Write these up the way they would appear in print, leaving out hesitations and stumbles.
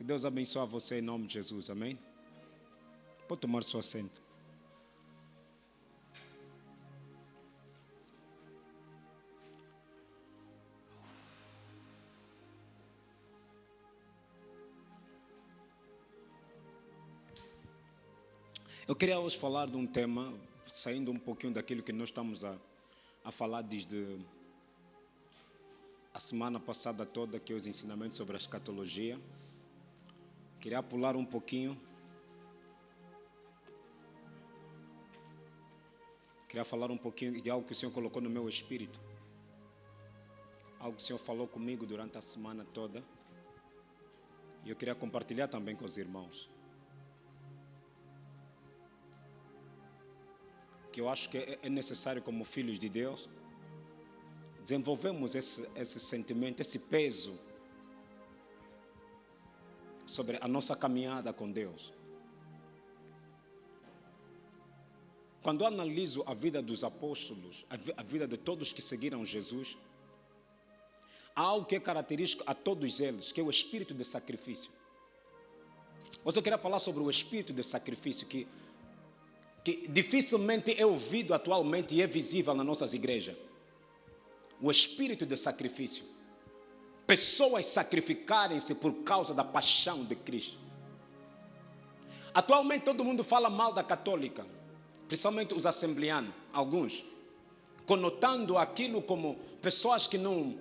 Deus abençoe você em nome de Jesus, amém? Pode tomar seu assento. Eu queria hoje falar de um tema, saindo um pouquinho daquilo que nós estamos a falar desde a semana passada toda, que é os ensinamentos sobre a escatologia. Queria pular um pouquinho. Queria falar um pouquinho de algo que o Senhor colocou no meu espírito. Algo que o Senhor falou comigo durante a semana toda. E eu queria compartilhar também com os irmãos. Que eu acho que é necessário, como filhos de Deus, desenvolvermos esse sentimento, esse peso sobre a nossa caminhada com Deus. Quando eu analiso a vida dos apóstolos, a vida de todos que seguiram Jesus, há algo que é característico a todos eles, que é o espírito de sacrifício. Hoje eu queria falar sobre o espírito de sacrifício que dificilmente é ouvido atualmente e é visível nas nossas igrejas. O espírito de sacrifício. Pessoas sacrificarem-se por causa da paixão de Cristo. Atualmente todo mundo fala mal da católica, principalmente os assembleanos, alguns, conotando aquilo como pessoas que não...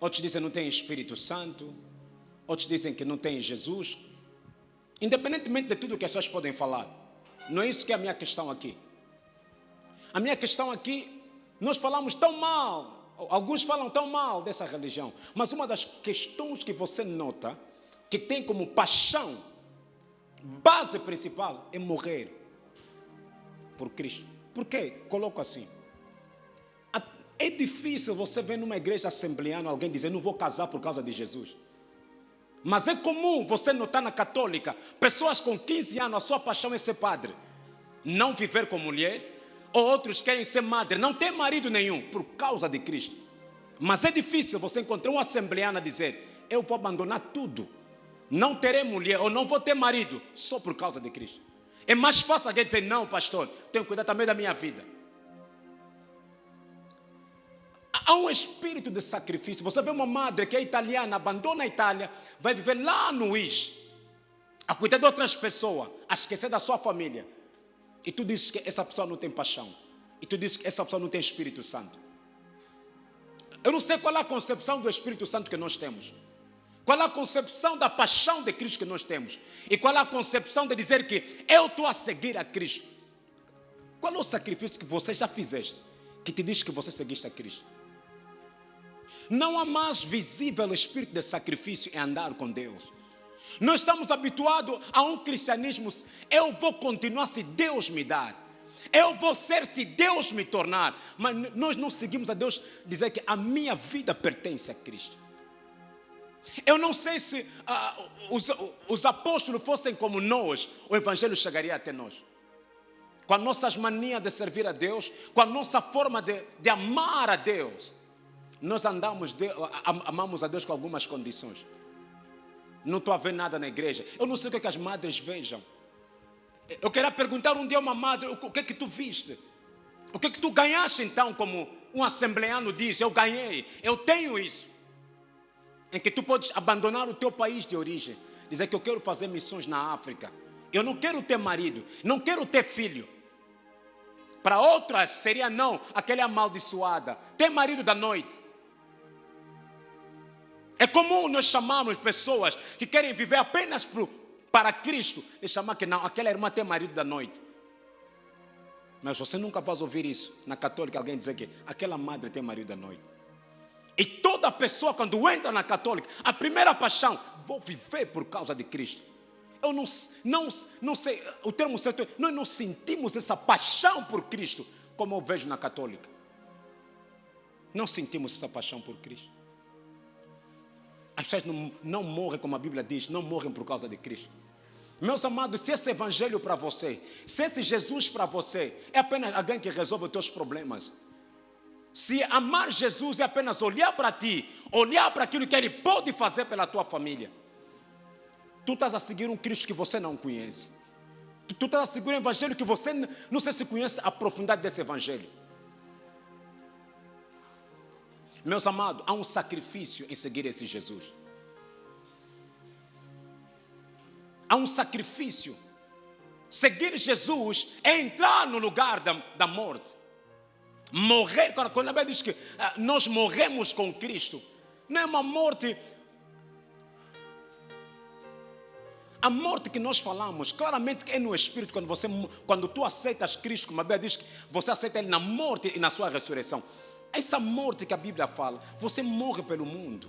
Outros dizem que não tem Espírito Santo, outros dizem que não tem Jesus. Independentemente de tudo o que as pessoas podem falar, não é isso que é a minha questão aqui. A minha questão aqui, nós falamos tão mal, alguns falam tão mal dessa religião, mas uma das questões que você nota, que tem como paixão, base principal, é morrer por Cristo. Por quê? Coloco assim. É difícil você ver numa igreja assembleana alguém dizer, não vou casar por causa de Jesus. Mas é comum você notar na católica, pessoas com 15 anos, a sua paixão é ser padre, não viver com mulher, ou outros querem ser madre, não ter marido nenhum, por causa de Cristo. Mas é difícil você encontrar um assembleano a dizer, eu vou abandonar tudo, não terei mulher, ou não vou ter marido, só por causa de Cristo. É mais fácil alguém dizer, não pastor, tenho que cuidar também da minha vida. Há um espírito de sacrifício. Você vê uma madre que é italiana, abandona a Itália, vai viver lá no Uís, a cuidar de outras pessoas, a esquecer da sua família. E tu dizes que essa pessoa não tem paixão. E tu dizes que essa pessoa não tem Espírito Santo. Eu não sei qual é a concepção do Espírito Santo que nós temos. Qual é a concepção da paixão de Cristo que nós temos. E qual é a concepção de dizer que eu estou a seguir a Cristo. Qual é o sacrifício que você já fizeste, que te diz que você seguiste a Cristo? Não há mais visível espírito de sacrifício em andar com Deus. Nós estamos habituados a um cristianismo. Eu vou continuar se Deus me dar. Eu vou ser se Deus me tornar. Mas nós não seguimos a Deus dizer que a minha vida pertence a Cristo. Eu não sei se os apóstolos fossem como nós, o evangelho chegaria até nós. Com as nossas manias de servir a Deus, com a nossa forma de amar a Deus. Nós amamos a Deus com algumas condições. Não estou a ver nada na igreja. Eu não sei o que as madres vejam. Eu queria perguntar um dia a uma madre, o que é que tu viste? O que é que tu ganhaste então, como um assembleano diz, eu ganhei, eu tenho isso. Em que tu podes abandonar o teu país de origem, dizer que eu quero fazer missões na África. Eu não quero ter marido, não quero ter filho. Para outras seria não, aquela amaldiçoada, ter marido da noite. É comum nós chamarmos pessoas que querem viver apenas para Cristo e chamar que não, aquela irmã tem marido da noite. Mas você nunca vai ouvir isso na católica, alguém dizer que aquela madre tem marido da noite. E toda pessoa quando entra na católica, a primeira paixão, vou viver por causa de Cristo. Eu não sei, o termo certo é, nós não sentimos essa paixão por Cristo como eu vejo na católica. Não sentimos essa paixão por Cristo. As pessoas não morrem, como a Bíblia diz, não morrem por causa de Cristo. Meus amados, se esse evangelho para você, se esse Jesus para você, é apenas alguém que resolve os teus problemas. Se amar Jesus é apenas olhar para ti, olhar para aquilo que Ele pode fazer pela tua família, tu estás a seguir um Cristo que você não conhece. Tu estás a seguir um evangelho que você não sei se conhece a profundidade desse evangelho. Meus amados, há um sacrifício em seguir esse Jesus. Há um sacrifício. Seguir Jesus é entrar no lugar da morte. Morrer, quando a Bíblia diz que nós morremos com Cristo, não é uma morte. A morte que nós falamos, claramente é no Espírito, quando tu aceitas Cristo, como a Bíblia diz que você aceita Ele na morte e na sua ressurreição. Essa morte que a Bíblia fala, você morre pelo mundo,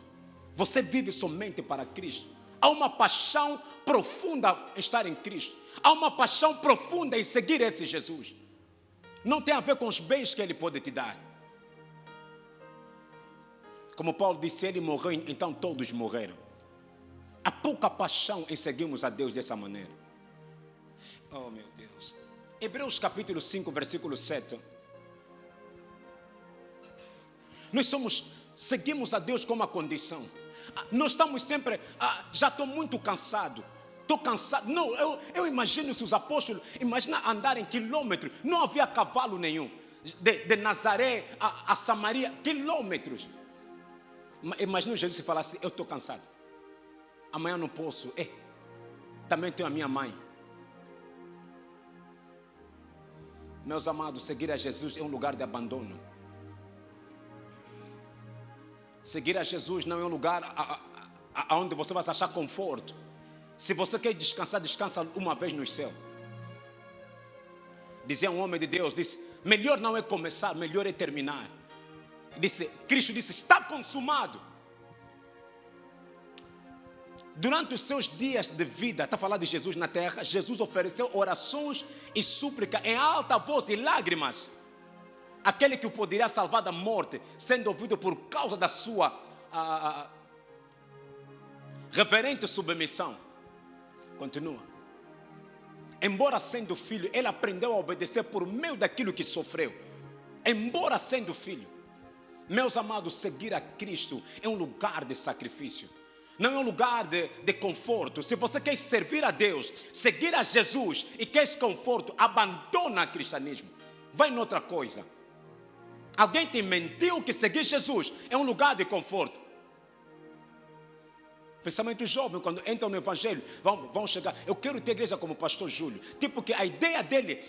você vive somente para Cristo. Há uma paixão profunda em estar em Cristo, há uma paixão profunda em seguir esse Jesus. Não tem a ver com os bens que Ele pode te dar. Como Paulo disse, Ele morreu, então todos morreram. Há pouca paixão em seguirmos a Deus dessa maneira. Oh meu Deus. Hebreus capítulo 5, versículo 7. Nós seguimos a Deus com uma condição. Nós estamos sempre, já estou muito cansado. Estou cansado. Não, eu imagino se os apóstolos, imagina andar em quilômetros. Não havia cavalo nenhum. De Nazaré a Samaria, quilômetros. Imagina Jesus se falasse, eu estou cansado. Amanhã não posso. Também tenho a minha mãe. Meus amados, seguir a Jesus é um lugar de abandono. Seguir a Jesus não é um lugar onde você vai achar conforto. Se você quer descansar, descansa uma vez no céu. Dizia um homem de Deus, disse, melhor não é começar, melhor é terminar. Cristo disse, está consumado. Durante os seus dias de vida, está falando de Jesus na terra, Jesus ofereceu orações e súplica em alta voz e lágrimas. Aquele que o poderia salvar da morte, sendo ouvido por causa da sua reverente submissão. Continua. Embora sendo filho, ele aprendeu a obedecer por meio daquilo que sofreu. Embora sendo filho. Meus amados, seguir a Cristo é um lugar de sacrifício. Não é um lugar de conforto. Se você quer servir a Deus, seguir a Jesus e quer conforto, abandona o cristianismo. Vai em outra coisa. Alguém te mentiu que seguir Jesus é um lugar de conforto. Principalmente os jovens, quando entram no Evangelho, vão chegar. Eu quero ter igreja como pastor Júlio. Tipo que a ideia dele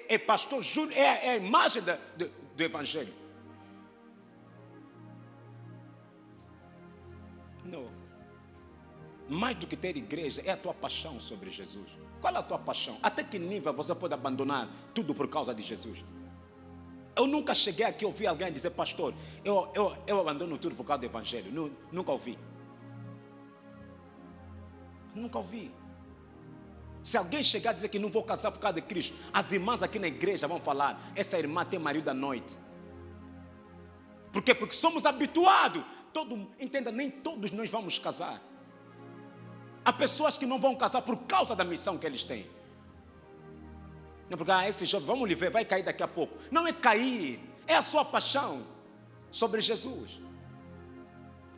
é pastor Júlio, é a imagem do Evangelho. Não. Mais do que ter igreja, é a tua paixão sobre Jesus. Qual é a tua paixão? Até que nível você pode abandonar tudo por causa de Jesus? Eu nunca cheguei aqui a ouvir alguém dizer, pastor, eu abandono tudo por causa do Evangelho. Nunca ouvi. Nunca ouvi. Se alguém chegar a dizer que não vou casar por causa de Cristo, as irmãs aqui na igreja vão falar, essa irmã tem marido à noite. Por quê? Porque somos habituados. Entenda, nem todos nós vamos casar. Há pessoas que não vão casar por causa da missão que eles têm. Não porque, esse jovem, vamos lhe ver, vai cair daqui a pouco. Não é cair, é a sua paixão sobre Jesus.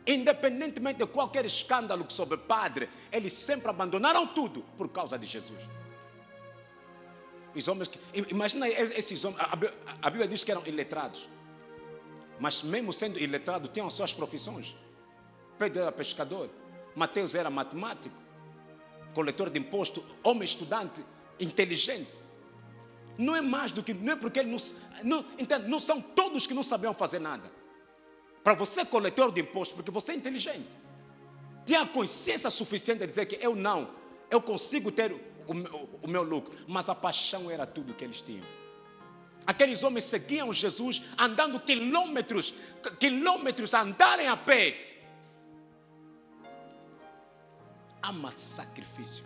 Independentemente de qualquer escândalo sobre padre, eles sempre abandonaram tudo por causa de Jesus. Os homens, imagina esses homens, a Bíblia diz que eram iletrados. Mas mesmo sendo iletrado, tinham suas profissões. Pedro era pescador, Mateus era matemático, coletor de imposto, homem estudante, inteligente. Não é mais do que, não é porque ele não são todos que não sabiam fazer nada. Para você coletor de imposto, porque você é inteligente, tinha consciência suficiente de dizer que eu consigo ter o meu lucro, mas a paixão era tudo que eles tinham. Aqueles homens seguiam Jesus andando quilômetros, andarem a pé. Ama sacrifício.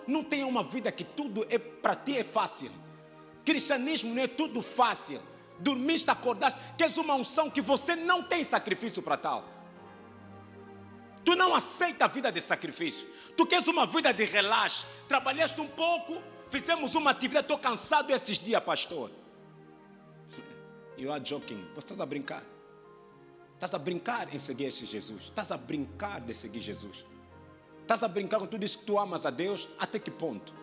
Não tenha uma vida que tudo para ti é fácil. Cristianismo não é tudo fácil. Dormiste, acordaste, queres uma unção que você não tem sacrifício para tal. Tu não aceita a vida de sacrifício. Tu queres uma vida de relaxo. Trabalhaste um pouco, fizemos uma atividade, estou cansado esses dias, pastor. You are joking. Você estás a brincar. Estás a brincar em seguir este Jesus. Estás a brincar de seguir Jesus. Estás a brincar com tudo isso que tu amas a Deus. Até que ponto?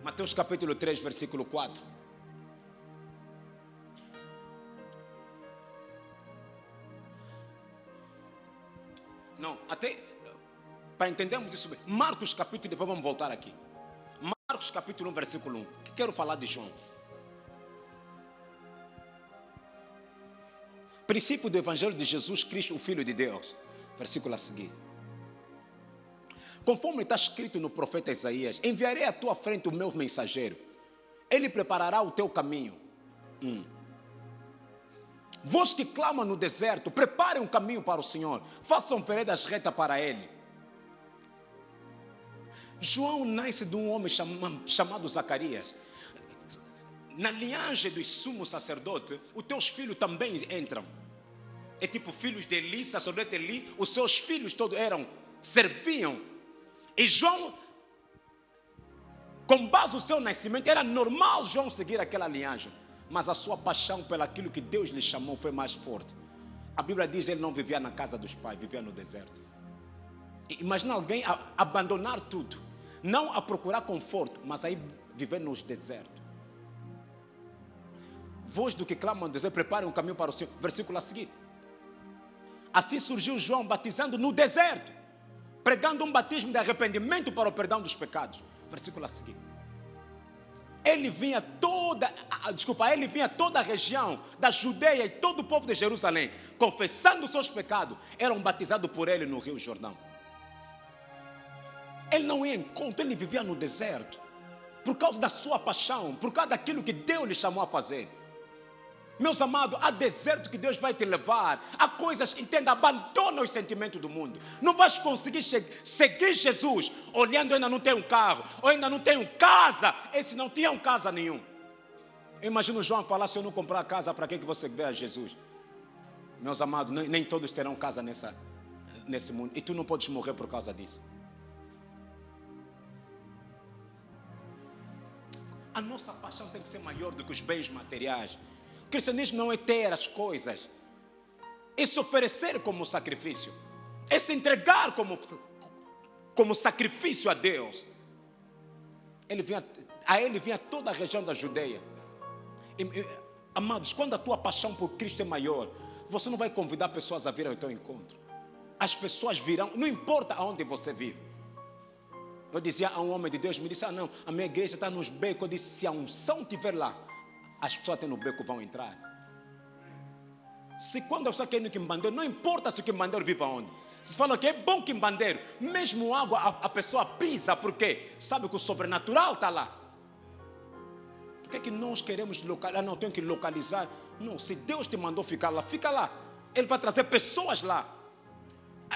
Mateus capítulo 3, versículo 4. Não, até para entendermos isso bem. Marcos capítulo, depois vamos voltar aqui. Marcos capítulo 1, versículo 1. Que quero falar de João. Princípio do Evangelho de Jesus Cristo, o Filho de Deus. Versículo a seguir. Conforme está escrito no profeta Isaías: enviarei à tua frente o meu mensageiro. Ele preparará o teu caminho. Vós que clamam no deserto, preparem um caminho para o Senhor. Façam veredas retas para Ele. João nasce de um homem chamado Zacarias. Na linhagem dos sumos sacerdotes, os teus filhos também entram. É tipo filhos de Eli, sacerdote Eli, os seus filhos todos serviam. E João, com base no seu nascimento, era normal João seguir aquela linhagem. Mas a sua paixão pelaquilo que Deus lhe chamou foi mais forte. A Bíblia diz que ele não vivia na casa dos pais, vivia no deserto. Imagina alguém abandonar tudo, não a procurar conforto, mas aí viver nos desertos. Vós do que clamam no deserto, preparem um caminho para o Senhor. Versículo a seguir. Assim surgiu João batizando no deserto, pregando um batismo de arrependimento para o perdão dos pecados. Versículo a seguir. Ele vinha toda a região da Judeia e todo o povo de Jerusalém, confessando os seus pecados, eram batizados por ele no Rio Jordão. Ele não ia em conta, ele vivia no deserto, por causa da sua paixão, por causa daquilo que Deus lhe chamou a fazer. Meus amados, há deserto que Deus vai te levar, há coisas, entenda, abandona os sentimentos do mundo. Não vais conseguir seguir Jesus olhando, ainda não tenho um carro, ou ainda não tenho casa. Esse não tinha casa nenhum. Eu imagino João falar: se eu não comprar casa, para que você vê a Jesus? Meus amados, nem todos terão casa nesse mundo, e tu não podes morrer por causa disso. A nossa paixão tem que ser maior do que os bens materiais. O cristianismo não é ter as coisas, é se oferecer como sacrifício, é se entregar como sacrifício a Deus. A ele vinha toda a região da Judeia. Amados, quando a tua paixão por Cristo é maior, você não vai convidar pessoas a vir ao teu encontro. As pessoas virão, não importa aonde você vive. Eu dizia a um homem de Deus, me disse: não, a minha igreja está nos becos. Eu disse: se a unção estiver lá, as pessoas até no beco vão entrar. Se quando a pessoa quer ir no Quimbandeiro, não importa se o Quimbandeiro vive aonde. Se fala que é bom Quimbandeiro, mesmo água a pessoa pisa, porque sabe que o sobrenatural está lá. Por que nós queremos localizar? Não, tenho que localizar. Não, se Deus te mandou ficar lá, fica lá. Ele vai trazer pessoas lá.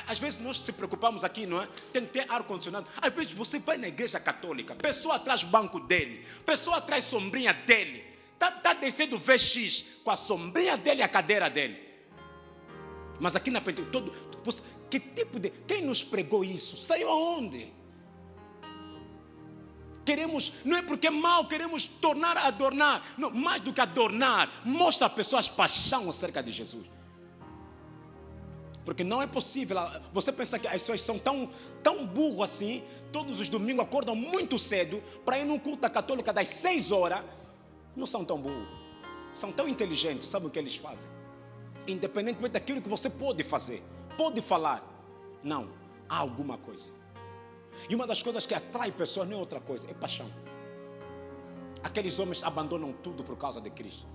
Às vezes nós se preocupamos aqui, não é? Tem que ter ar-condicionado. Às vezes você vai na igreja católica, pessoa traz banco dele, pessoa traz sombrinha dele. Está descendo o VX com a sombrinha dele e a cadeira dele. Mas aqui na Pentecoste, que tipo de... Quem nos pregou isso? Saiu aonde? Queremos, não é porque é mal, queremos tornar a adornar. Não, mais do que adornar, mostra a pessoas paixão acerca de Jesus. Porque não é possível. Você pensa que as pessoas são tão burros assim, todos os domingos acordam muito cedo para ir num culto da católica das 6 horas. Não são tão burros, são tão inteligentes, sabem o que eles fazem. Independentemente daquilo que você pode fazer, pode falar, não, há alguma coisa. E uma das coisas que atrai pessoas não é outra coisa, é paixão. Aqueles homens abandonam tudo por causa de Cristo.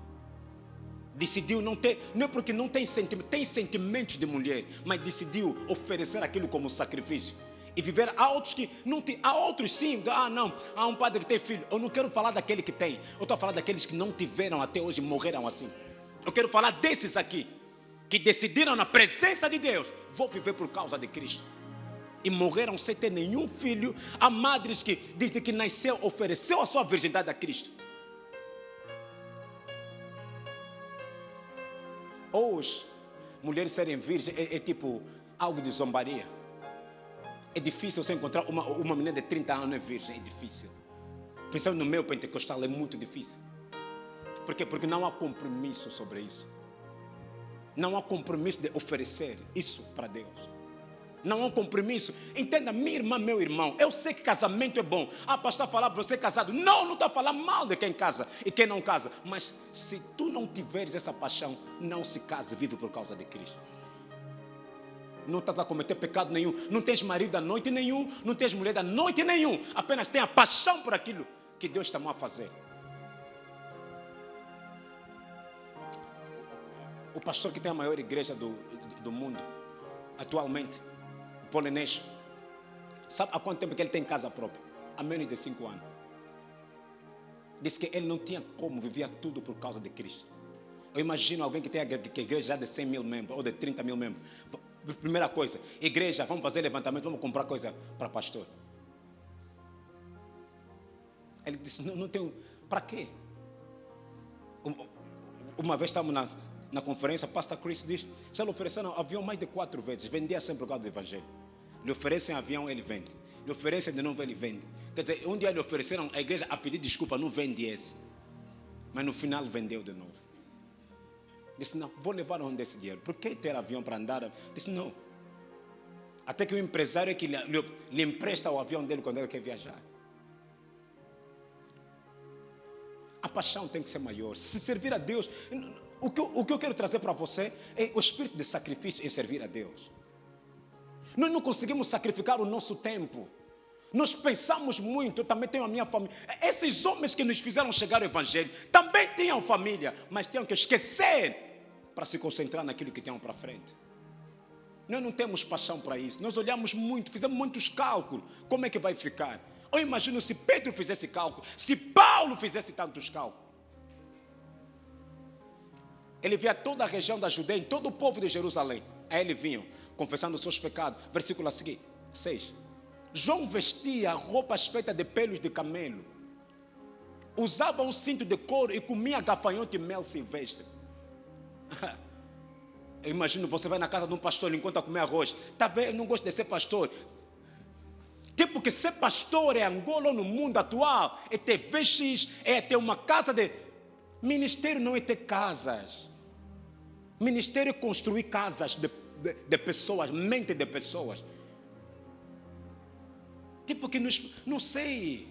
Decidiu não é porque não tem sentimento, tem sentimentos de mulher, mas decidiu oferecer aquilo como sacrifício. E viver. Há outros que não tem, há outros sim. Não, há um padre que tem filho. Eu não quero falar daquele que tem. Eu estou a falar daqueles que não tiveram até hoje, morreram assim. Eu quero falar desses aqui, que decidiram na presença de Deus: vou viver por causa de Cristo. E morreram sem ter nenhum filho. Há madres que, desde que nasceu, ofereceu a sua virgindade a Cristo. Hoje, mulheres serem virgens é tipo algo de zombaria. É difícil você encontrar uma menina de 30 anos virgem, é difícil. Pensando no meu pentecostal é muito difícil. Por quê? Porque não há compromisso sobre isso. Não há compromisso de oferecer isso para Deus. Não há um compromisso. Entenda, minha irmã, meu irmão, eu sei que casamento é bom. Pastor, falar para você casado. Não estou a falar mal de quem casa e quem não casa. Mas se tu não tiveres essa paixão, não se case, vive por causa de Cristo. Não estás a cometer pecado nenhum. Não tens marido da noite nenhum. Não tens mulher da noite nenhum. Apenas tenha paixão por aquilo que Deus chamou a fazer. O pastor que tem a maior igreja do mundo, atualmente, o Polinésio, sabe há quanto tempo que ele tem casa própria? Há menos de 5 anos. Disse que ele não tinha como, vivia tudo por causa de Cristo. Eu imagino alguém que tem a igreja já de 100 mil membros, ou de 30 mil membros. Primeira coisa, igreja, vamos fazer levantamento, vamos comprar coisa para pastor. Ele disse, não tenho, para quê? Uma vez estávamos na conferência, pastor Chris diz, já lhe ofereceram avião mais de 4 vezes, vendia sempre por causa do evangelho. Lhe oferecem avião, ele vende. Lhe oferecem de novo, ele vende. Quer dizer, um dia lhe ofereceram a igreja a pedir desculpa, não vende esse. Mas no final vendeu de novo. Disse, não, vou levar onde esse dinheiro. Por que ter avião para andar? Disse, não. Até que o empresário é que lhe empresta o avião dele quando ele quer viajar. A paixão tem que ser maior. Se servir a Deus... O que eu quero trazer para você é o espírito de sacrifício em servir a Deus. Nós não conseguimos sacrificar o nosso tempo. Nós pensamos muito, eu também tenho a minha família. Esses homens que nos fizeram chegar ao Evangelho também tinham família, mas tinham que esquecer para se concentrar naquilo que tinham para frente. Nós não temos paixão para isso. Nós olhamos muito, fizemos muitos cálculos. Como é que vai ficar? Eu imagino se Pedro fizesse cálculo, se Paulo fizesse tantos cálculos. Ele via toda a região da Judeia, todo o povo de Jerusalém. Aí eles vinham, confessando os seus pecados. Versículo a seguir, 6. João vestia roupas feitas de pelos de camelo. Usava um cinto de couro e comia gafanhoto e mel silvestre. Eu imagino, você vai na casa de um pastor e encontra comer arroz. Tá vendo? Eu não gosto de ser pastor. Tipo que ser pastor é Angola no mundo atual. É ter vestes, é ter uma casa de... Ministério não é ter casas. Ministério é construir casas de pessoas, mente de pessoas. Tipo que não sei.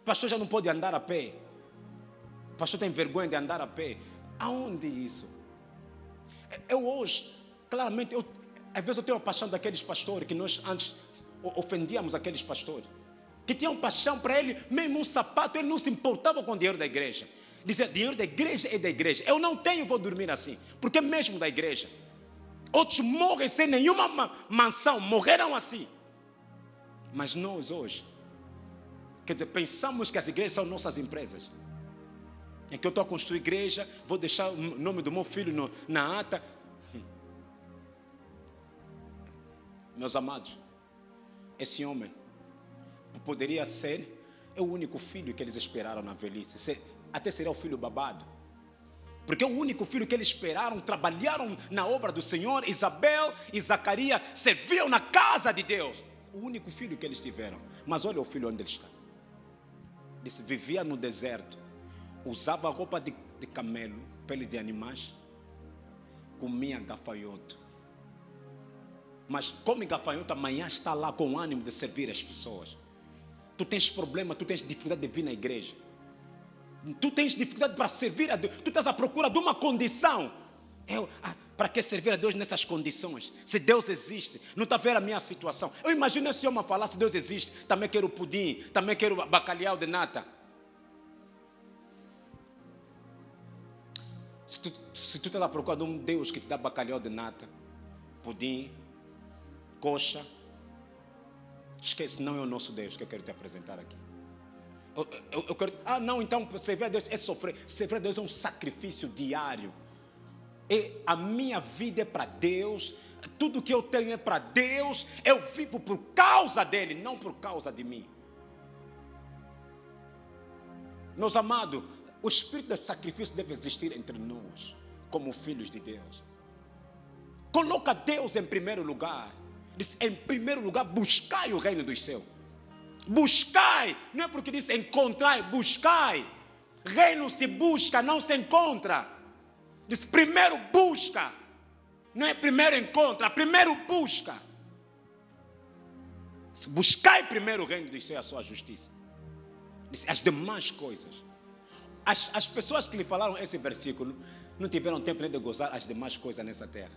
Pastor já não pode andar a pé. Pastor tem vergonha de andar a pé. Aonde isso? Eu hoje, claramente, às vezes eu tenho a paixão daqueles pastores que nós antes ofendíamos aqueles pastores. Que tinham paixão para ele, mesmo um sapato, ele não se importava com o dinheiro da igreja. Dizia, dinheiro da igreja é da igreja. Eu não tenho, vou dormir assim. Porque é mesmo da igreja. Outros morrem sem nenhuma mansão, morreram assim. Mas nós hoje, quer dizer, pensamos que as igrejas são nossas empresas. É que eu estou a construir igreja, vou deixar o nome do meu filho na ata. Meus amados, esse homem poderia ser o único filho que eles esperaram na velhice. Até seria o filho babado. Porque o único filho que eles esperaram, trabalharam na obra do Senhor. Isabel e Zacarias serviam na casa de Deus. O único filho que eles tiveram. Mas olha o filho onde ele está. Disse, vivia no deserto. Usava roupa de camelo, pele de animais. Comia gafanhoto. Mas come gafanhoto, amanhã está lá com o ânimo de servir as pessoas. Tu tens problema, tu tens dificuldade de vir na igreja. Tu tens dificuldade para servir a Deus. Tu estás à procura de uma condição. Para que servir a Deus nessas condições? Se Deus existe, não está a ver a minha situação. Eu imagino esse homem falar, se Deus existe, também quero pudim, também quero bacalhau de nata. Se tu estás à procura de um Deus que te dá bacalhau de nata, pudim, coxa, esquece, não é o nosso Deus que eu quero te apresentar aqui. Eu quero, não, então servir a Deus é sofrer. Servir a Deus é um sacrifício diário. A minha vida é para Deus, tudo que eu tenho é para Deus. Eu vivo por causa dele, não por causa de mim. Meus amados, o espírito de sacrifício deve existir entre nós, como filhos de Deus. Coloca Deus em primeiro lugar. Diz, em primeiro lugar, buscai o reino dos céus. Buscai, não é porque diz encontrai, buscai. Reino se busca, não se encontra. Diz primeiro busca, não é primeiro encontra, primeiro busca. Buscai primeiro o reino dos céus e a sua justiça. Diz as demais coisas. As pessoas que lhe falaram esse versículo não tiveram tempo nem de gozar as demais coisas nessa terra.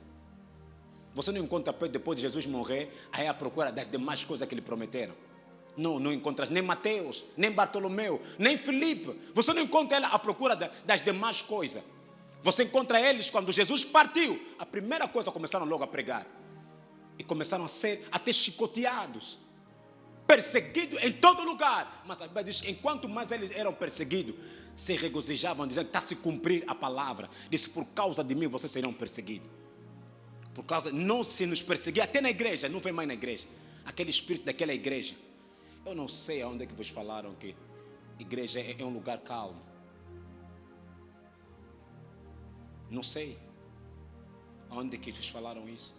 Você não encontra depois de Jesus morrer aí à procura das demais coisas que lhe prometeram. Não encontras nem Mateus, nem Bartolomeu, nem Filipe. Você não encontra ela à procura das demais coisas. Você encontra eles quando Jesus partiu. A primeira coisa começaram logo a pregar. E começaram a ser até chicoteados. Perseguidos em todo lugar. Mas a Bíblia diz que enquanto mais eles eram perseguidos, se regozijavam, dizendo que está a se cumprir a palavra. Disse, por causa de mim vocês serão perseguidos. Por causa, não se nos perseguir, até na igreja, não vem mais na igreja. Aquele espírito daquela igreja. Eu não sei aonde é que vos falaram que igreja é um lugar calmo. Não sei aonde é que vos falaram isso.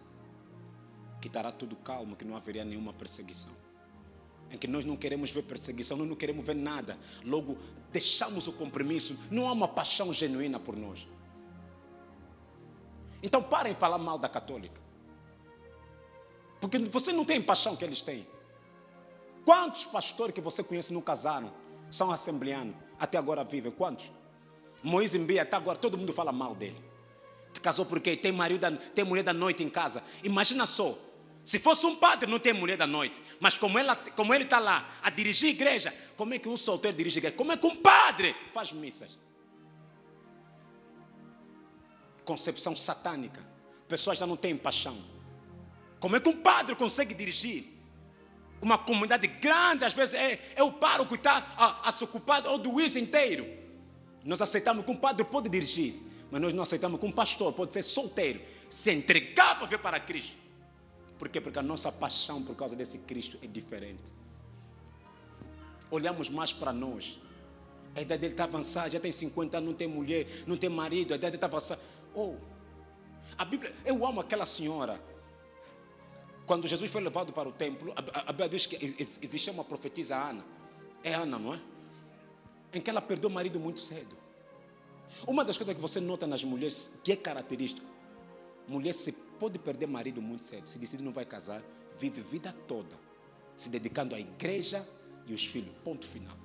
Que estará tudo calmo, que não haveria nenhuma perseguição. Em que nós não queremos ver perseguição, nós não queremos ver nada. Logo, deixamos o compromisso. Não há uma paixão genuína por nós. Então parem de falar mal da católica. Porque você não tem paixão que eles têm. Quantos pastores que você conhece não casaram? São assembleanos, até agora vivem. Quantos? Moisés Mbia, até agora todo mundo fala mal dele. Te casou porque tem mulher da noite em casa. Imagina só, se fosse um padre não tem mulher da noite. Mas como ele está lá a dirigir a igreja, como é que um solteiro dirige a igreja? Como é que um padre faz missas? Concepção satânica. Pessoas já não têm paixão. Como é que um padre consegue dirigir uma comunidade grande? Às vezes é o pároco que está a se ocupar do isso inteiro. Nós aceitamos que um padre pode dirigir, mas nós não aceitamos que um pastor pode ser solteiro, se entregar para vir para Cristo. Por quê? Porque a nossa paixão por causa desse Cristo é diferente. Olhamos mais para nós. A idade dele está avançada, já tem 50 anos, não tem mulher, não tem marido, a idade dele está avançada. A Bíblia, eu amo aquela senhora. Quando Jesus foi levado para o templo, a Bíblia diz que existia uma profetisa, Ana. É Ana, não é? Em que ela perdeu o marido muito cedo. Uma das coisas que você nota nas mulheres, que é característico, mulher se pode perder marido muito cedo. Se decide não vai casar, vive a vida toda se dedicando à igreja e aos filhos. Ponto final.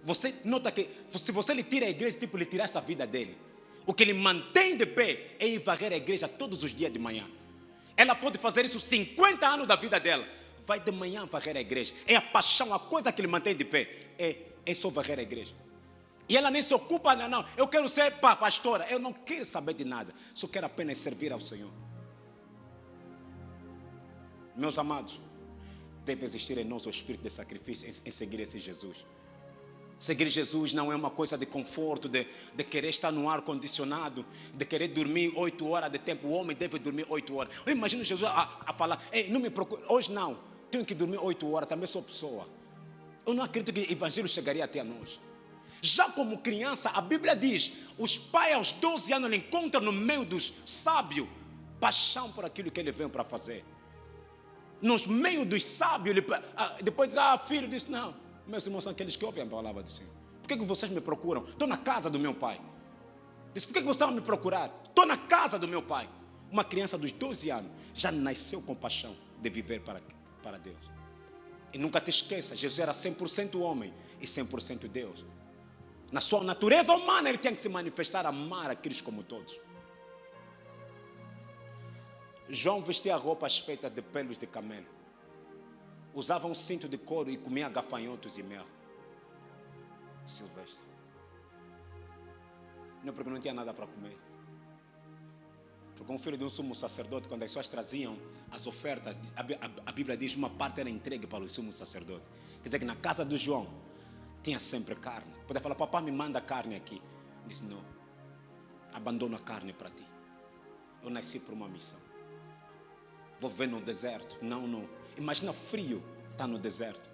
Você nota que se você lhe tira a igreja, tipo, lhe tiraste a vida dele. O que ele mantém de pé é ir varrer a igreja todos os dias de manhã. Ela pode fazer isso 50 anos da vida dela. Vai de manhã varrer a igreja. É a paixão, a coisa que ele mantém de pé. É só varrer a igreja. E ela nem se ocupa, não. Eu quero ser pastora. Eu não quero saber de nada. Só quero apenas servir ao Senhor. Meus amados, deve existir em nós o espírito de sacrifício em seguir esse Jesus. Seguir Jesus não é uma coisa de conforto, de querer estar no ar condicionado, de querer dormir 8 horas de tempo. O homem deve dormir 8 horas. Eu imagino Jesus a falar, não me procure. Hoje não, tenho que dormir 8 horas, também sou pessoa. Eu não acredito que o evangelho chegaria até a nós. Já como criança, a Bíblia diz, os pais aos 12 anos encontram no meio dos sábios paixão por aquilo que ele veio para fazer. Nos meios dos sábios, depois diz, filho, disse, não. Meus irmãos são aqueles que ouvem a palavra do Senhor. Por que vocês me procuram? Estou na casa do meu pai. Diz, por que vocês vão me procurar? Estou na casa do meu pai. Uma criança dos 12 anos já nasceu com paixão de viver para Deus. E nunca te esqueça, Jesus era 100% homem e 100% Deus. Na sua natureza humana ele tinha que se manifestar, amar a Cristo como todos. João vestia roupas feitas de pelos de camelo. Usava um cinto de couro e comia gafanhotos e mel. Silvestre. Não, porque não tinha nada para comer. Porque um filho de um sumo sacerdote, quando as pessoas traziam as ofertas, a Bíblia diz que uma parte era entregue para o sumo sacerdote. Quer dizer que na casa do João tinha sempre carne. Pode falar, papai me manda carne aqui. Disse, não, abandono a carne para ti. Eu nasci por uma missão. Vou viver no deserto. Não. Imagina frio, está no deserto.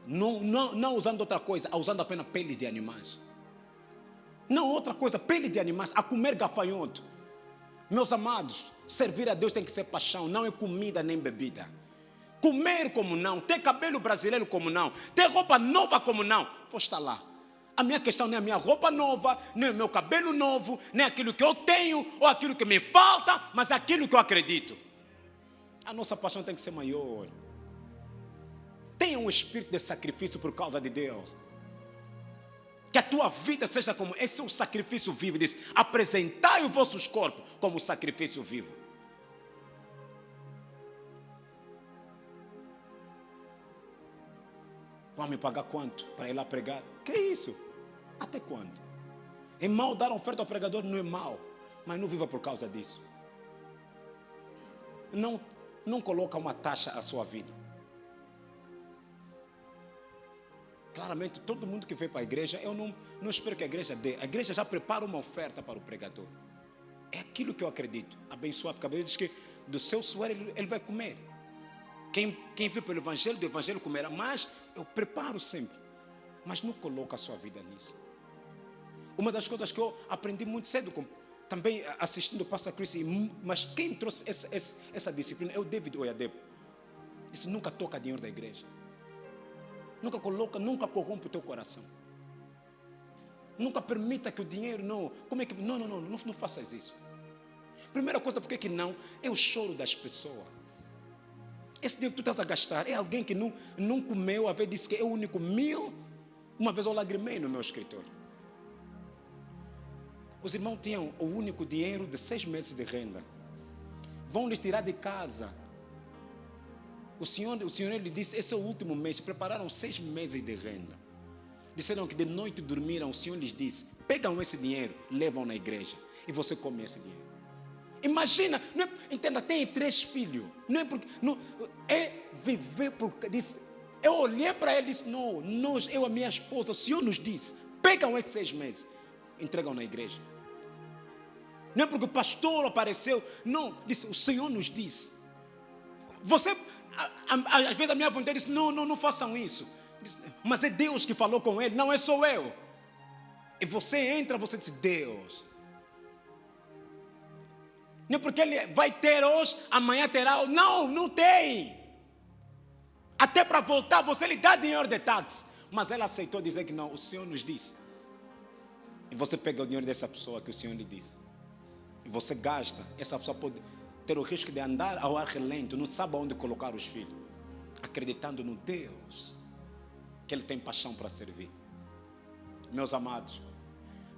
Não usando outra coisa, usando apenas peles de animais. Não outra coisa, peles de animais, a comer gafanhoto. Meus amados, servir a Deus tem que ser paixão, não é comida nem bebida. comer como não, ter cabelo brasileiro como não, ter roupa nova como não. Vou estar lá. A minha questão não é a minha roupa nova, nem o meu cabelo novo, nem aquilo que eu tenho ou aquilo que me falta, mas aquilo que eu acredito. A nossa paixão tem que ser maior. Tenha um espírito de sacrifício por causa de Deus. Que a tua vida seja como esse é o sacrifício vivo. Diz: apresentai os vossos corpos como sacrifício vivo. Vão me pagar quanto para ir lá pregar? Que isso? Até quando? É mal dar oferta ao pregador? Não é mal, mas não viva por causa disso. Não coloca uma taxa à sua vida. Claramente, todo mundo que veio para a igreja, eu não espero que a igreja dê. A igreja já prepara uma oferta para o pregador. É aquilo que eu acredito. Abençoado, porque a Bíblia diz que do seu suor ele vai comer. Quem vive pelo Evangelho, do Evangelho comerá. Mas eu preparo sempre. Mas não coloca a sua vida nisso. Uma das coisas que eu aprendi muito cedo, também assistindo o Pastor Chris, mas quem trouxe essa disciplina é o David Oyedepo. Disse: nunca toca dinheiro da igreja. Nunca coloca, nunca corrompe o teu coração. Nunca permita que o dinheiro não... Como é que... Não faças isso. Primeira coisa, por que não? É o choro das pessoas. Esse dinheiro que tu estás a gastar é alguém que não comeu, a vez disse que é o único 1.000. Uma vez eu lagrimei no meu escritório. Os irmãos tinham o único dinheiro de 6 meses de renda. Vão lhes tirar de casa. O Senhor lhe disse: esse é o último mês. Prepararam 6 meses de renda. Disseram que de noite dormiram. O Senhor lhes disse: pegam esse dinheiro, levam na igreja e você come esse dinheiro. Imagina, não é, entenda, tem 3 filhos. Não é porque, não, é viver por... Disse, eu olhei para ele e disse: não, eu e a minha esposa, o Senhor nos disse, pegam esses 6 meses, entregam na igreja. Não é porque o pastor apareceu, não, disse, o Senhor nos disse. Você... Às vezes a minha vontade diz: não façam isso. Diz, mas é Deus que falou com ele, não é só eu. E você entra, você diz: Deus. Não é porque ele vai ter hoje, amanhã terá. Não tem. Até para voltar, você lhe dá dinheiro de táxi. Mas ela aceitou dizer que não, o Senhor nos disse. E você pega o dinheiro dessa pessoa que o Senhor lhe disse. E você gasta. Essa pessoa pode ter o risco de andar ao ar relento, não sabe onde colocar os filhos, acreditando no Deus, que Ele tem paixão para servir. Meus amados,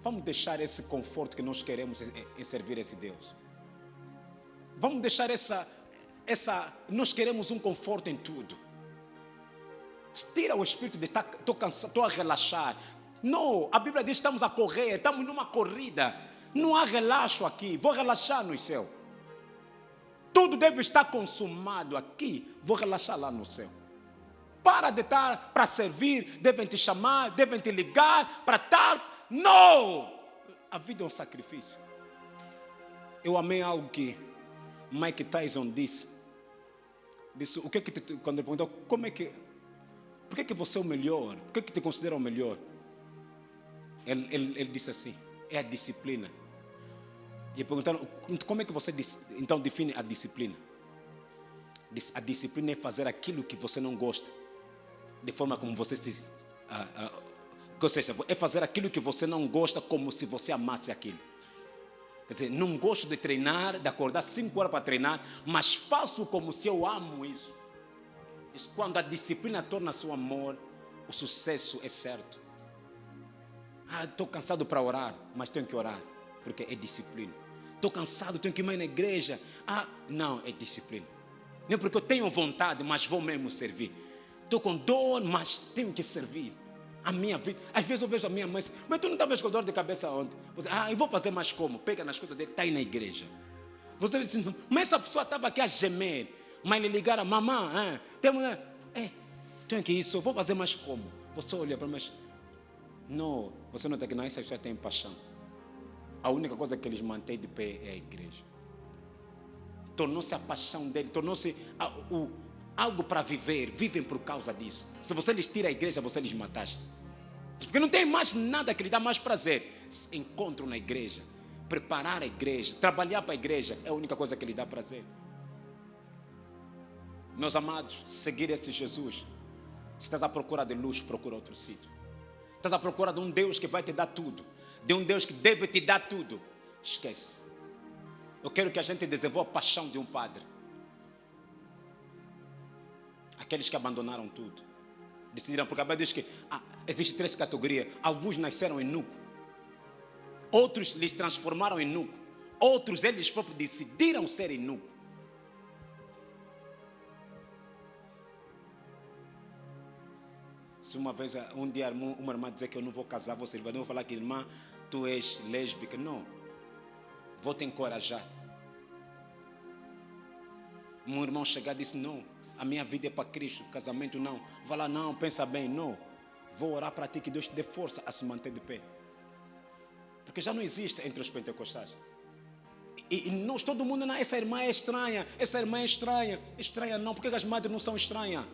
vamos deixar esse conforto que nós queremos em servir esse Deus. Vamos deixar nós queremos um conforto em tudo. Tira o espírito de estou cansado, estou a relaxar. Não, a Bíblia diz que estamos a correr, estamos numa corrida. Não há relaxo aqui, vou relaxar no céu. Tudo deve estar consumado aqui, vou relaxar lá no céu. Para de estar para servir, devem te chamar, devem te ligar para estar. Não! A vida é um sacrifício. Eu amei algo que Mike Tyson disse. Disse, o que quando ele perguntou, por que você é o melhor? Por que te considera o melhor? Ele disse assim: é a disciplina. E perguntaram: como é que você então define a disciplina? A disciplina é fazer aquilo que você não gosta, de forma como você se... ou seja, é fazer aquilo que você não gosta como se você amasse aquilo. Quer dizer, não gosto de treinar, de acordar 5 horas para treinar, mas faço como se eu amo isso. Quando a disciplina torna-se o amor, o sucesso é certo. Estou cansado para orar, mas tenho que orar, porque é disciplina. Estou cansado, tenho que ir mais na igreja. Não, é disciplina. Não é porque eu tenho vontade, mas vou mesmo servir. Estou com dor, mas tenho que servir. A minha vida. Às vezes eu vejo a minha mãe, mas tu não estavas com dor de cabeça ontem? Eu vou fazer mais como? Pega nas coisas dele, está aí na igreja. Você diz: mas essa pessoa estava aqui a gemer. Mas lhe ligaram: mamãe, tenho que isso, eu vou fazer mais como? Você olha para mim, mas não, você não está aqui, não, essas pessoas têm paixão. A única coisa que eles mantêm de pé é a igreja. Tornou-se a paixão dele, tornou-se algo para viver. Vivem por causa disso. Se você lhes tira a igreja, você lhes mataste. Porque não tem mais nada que lhe dá mais prazer. Encontro na igreja, preparar a igreja, trabalhar para a igreja é a única coisa que lhe dá prazer. Meus amados, seguir esse Jesus. Se estás à procura de luz, procura outro sítio. Estás à procura de um Deus que vai te dar tudo, de um Deus que deve te dar tudo, esquece. Eu quero que a gente desenvolva a paixão de um padre. Aqueles que abandonaram tudo. Decidiram, porque a Bíblia diz que existem 3 categorias. Alguns nasceram eunuco. Outros lhes transformaram em eunuco. Outros eles próprios decidiram ser eunuco. Se uma vez, um dia, uma irmã dizer que eu não vou casar, você vai não falar que irmã, tu és lésbica. Não. Vou te encorajar. Um irmão chegar e disse, não, a minha vida é para Cristo, casamento não. Vai lá, não, pensa bem, não. Vou orar para ti que Deus te dê força a se manter de pé. Porque já não existe entre os pentecostais. E nós, todo mundo, não, essa irmã é estranha, essa irmã é estranha. Estranha não, porque as madres não são estranhas?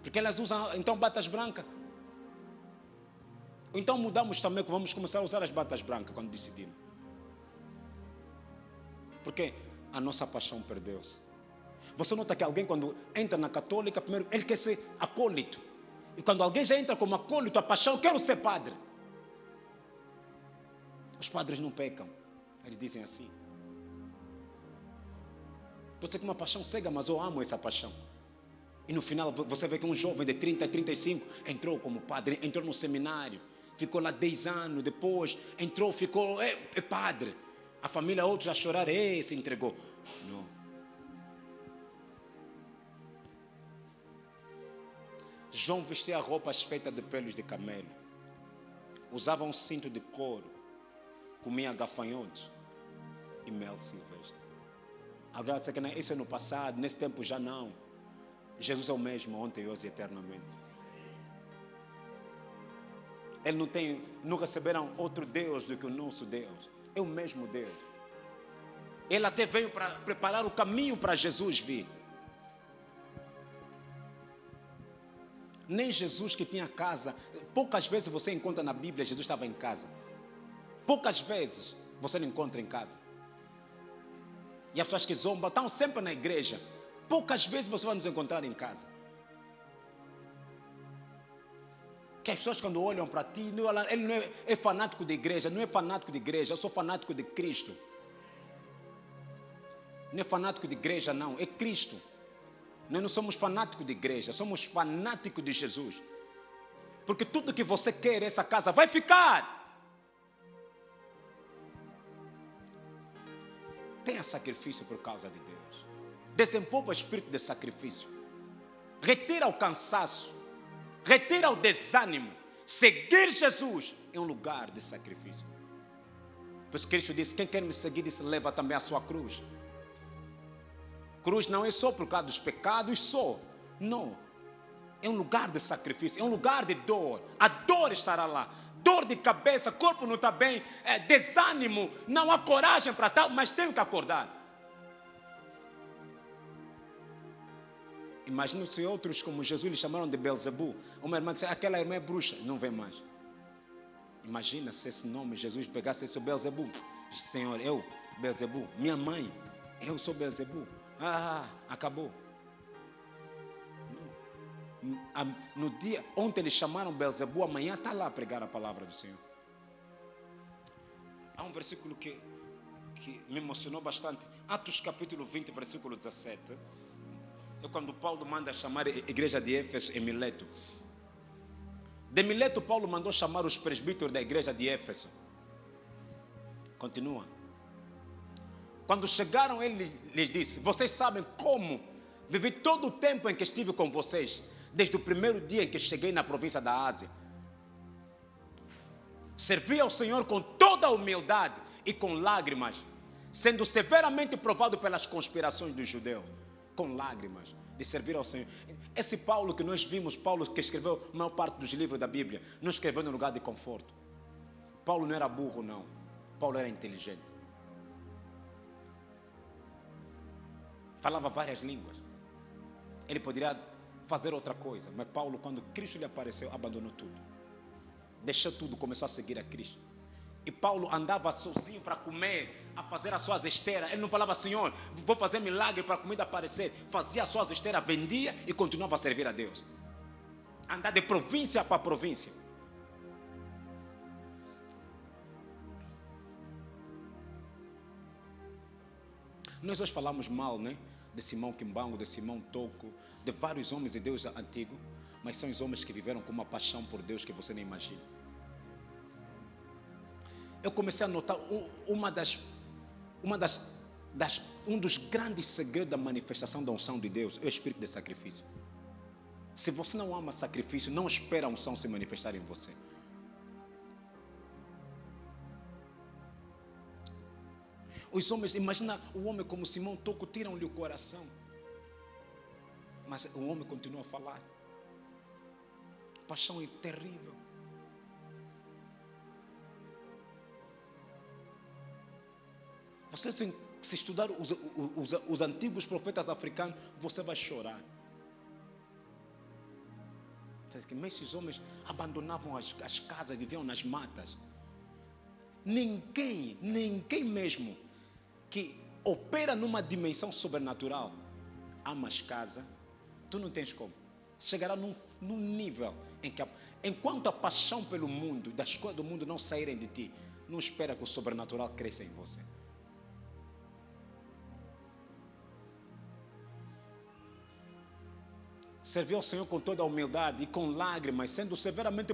Porque elas usam, então, batas brancas. Ou então mudamos também, que vamos começar a usar as batas brancas quando decidimos. Porque a nossa paixão perdeu-se. Você nota que alguém quando entra na católica, primeiro ele quer ser acólito. E quando alguém já entra como acólito, a paixão, eu quero ser padre. Os padres não pecam. Eles dizem assim. Pode ser que uma paixão cega, mas eu amo essa paixão. E no final você vê que um jovem de 30, 35 entrou como padre, entrou no seminário, ficou lá 10 anos, depois entrou, ficou, é padre. A família, outros a chorar, se entregou. Não. João vestia roupas feitas de pelos de camelo. Usava um cinto de couro. Comia gafanhotos e mel silvestre. Agora você que isso é no passado, nesse tempo já não. Jesus é o mesmo ontem, hoje e eternamente. Ele não receberam outro Deus do que o nosso Deus. É o mesmo Deus. Ele até veio para preparar o caminho para Jesus vir. Nem Jesus que tinha casa. Poucas vezes você encontra na Bíblia Jesus estava em casa. Poucas vezes você não encontra em casa. E as pessoas que zombam estão sempre na igreja. Poucas vezes você vai nos encontrar em casa. Que as pessoas quando olham para ti, ele não é fanático de igreja, não é fanático de igreja, eu sou fanático de Cristo. Não é fanático de igreja não, é Cristo. Nós não somos fanáticos de igreja, somos fanáticos de Jesus. Porque tudo que você quer, essa casa vai ficar. Tenha sacrifício por causa de Deus. Desenvolva o espírito de sacrifício. Retira o cansaço. Retira o desânimo. Seguir Jesus é um lugar de sacrifício. Por isso Cristo disse, quem quer me seguir, disse, leva também a sua cruz. Cruz não é só por causa dos pecados, só. Não. É um lugar de sacrifício, é um lugar de dor. A dor estará lá. Dor de cabeça, corpo não está bem, desânimo, não há coragem para tal, mas tenho que acordar. Imagina se outros como Jesus lhe chamaram de Belzebu. Uma irmã que disse, aquela irmã é bruxa, não vem mais. Imagina se esse nome Jesus pegasse esse Belzebu. Senhor, eu, Belzebu, minha mãe, eu sou Belzebu. Acabou. No dia, ontem eles chamaram Belzebu, amanhã está lá a pregar a palavra do Senhor. Há um versículo que me emocionou bastante. Atos capítulo 20, versículo 17. É quando Paulo manda chamar a igreja de Éfeso em Mileto. De Mileto, Paulo mandou chamar os presbíteros da igreja de Éfeso. Continua. Quando chegaram, ele lhes disse, vocês sabem como vivi todo o tempo em que estive com vocês, desde o primeiro dia em que cheguei na província da Ásia. Servi ao Senhor com toda a humildade e com lágrimas, sendo severamente provado pelas conspirações dos judeus. Com lágrimas, de servir ao Senhor. Esse Paulo que nós vimos, Paulo que escreveu a maior parte dos livros da Bíblia, não escreveu no lugar de conforto. Paulo não era burro, não. Paulo era inteligente. Falava várias línguas. Ele poderia fazer outra coisa, mas Paulo, quando Cristo lhe apareceu, abandonou tudo. Deixou tudo, começou a seguir a Cristo. E Paulo andava sozinho para comer, a fazer as suas esteiras. Ele não falava, Senhor, vou fazer milagre para a comida aparecer. Fazia as suas esteiras, vendia e continuava a servir a Deus. Andar de província para província. Nós hoje falamos mal, né? De Simão Kimbangu, de Simão Toko, de vários homens de Deus antigo, mas são os homens que viveram com uma paixão por Deus que você nem imagina. Eu comecei a notar um dos grandes segredos da manifestação da unção de Deus é o espírito de sacrifício. Se você não ama sacrifício, não espera a unção se manifestar em você. Os homens, imagina o homem como Simão Toko, tiram-lhe o coração. Mas o homem continua a falar. Paixão é terrível. Você, se estudar os antigos profetas africanos, você vai chorar. Mas esses homens abandonavam as casas, viviam nas matas. Ninguém mesmo que opera numa dimensão sobrenatural ama as casas, tu não tens como. Chegará num nível em que, enquanto a paixão pelo mundo, das coisas do mundo não saírem de ti, não espera que o sobrenatural cresça em você. Servir ao Senhor com toda a humildade e com lágrimas, sendo severamente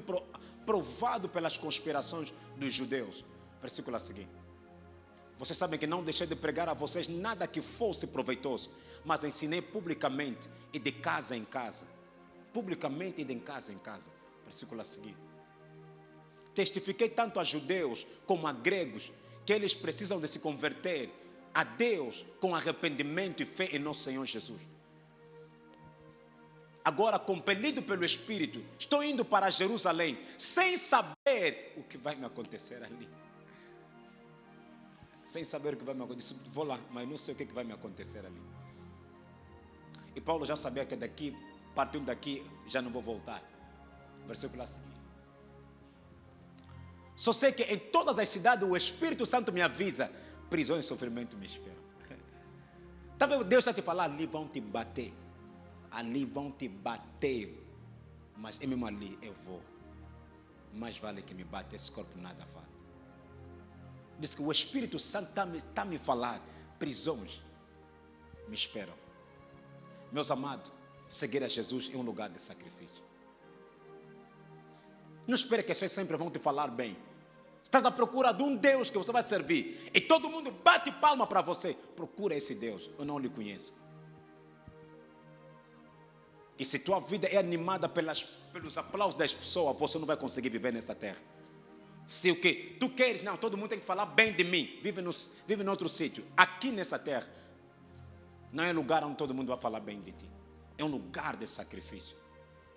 provado pelas conspirações dos judeus. Versículo a seguir. Vocês sabem que não deixei de pregar a vocês nada que fosse proveitoso, mas ensinei publicamente e de casa em casa. Publicamente e de casa em casa. Versículo a seguir. Testifiquei tanto a judeus como a gregos que eles precisam de se converter a Deus com arrependimento e fé em nosso Senhor Jesus. Agora, compelido pelo Espírito, estou indo para Jerusalém, sem saber o que vai me acontecer ali. Sem saber o que vai me acontecer. Vou lá, mas não sei o que vai me acontecer ali. E Paulo já sabia que daqui, partindo daqui, já não vou voltar. Versículo a seguir. Só sei que em todas as cidades o Espírito Santo me avisa, prisão e sofrimento me esperam. Tá vendo? Deus está te falando, ali vão te bater. Ali vão te bater, mas é mesmo ali eu vou. Mais vale que me bate, esse corpo nada vale. Diz que o Espírito Santo está me falar, prisões me esperam. Meus amados, seguir a Jesus é um lugar de sacrifício. Não espere que as pessoas sempre vão te falar bem. Estás à procura de um Deus que você vai servir e todo mundo bate palma para você. Procura esse Deus, eu não lhe conheço. E se tua vida é animada pelos aplausos das pessoas, você não vai conseguir viver nessa terra. Se o que tu queres, não, todo mundo tem que falar bem de mim. Vive em outro sítio. Aqui nessa terra, não é lugar onde todo mundo vai falar bem de ti. É um lugar de sacrifício.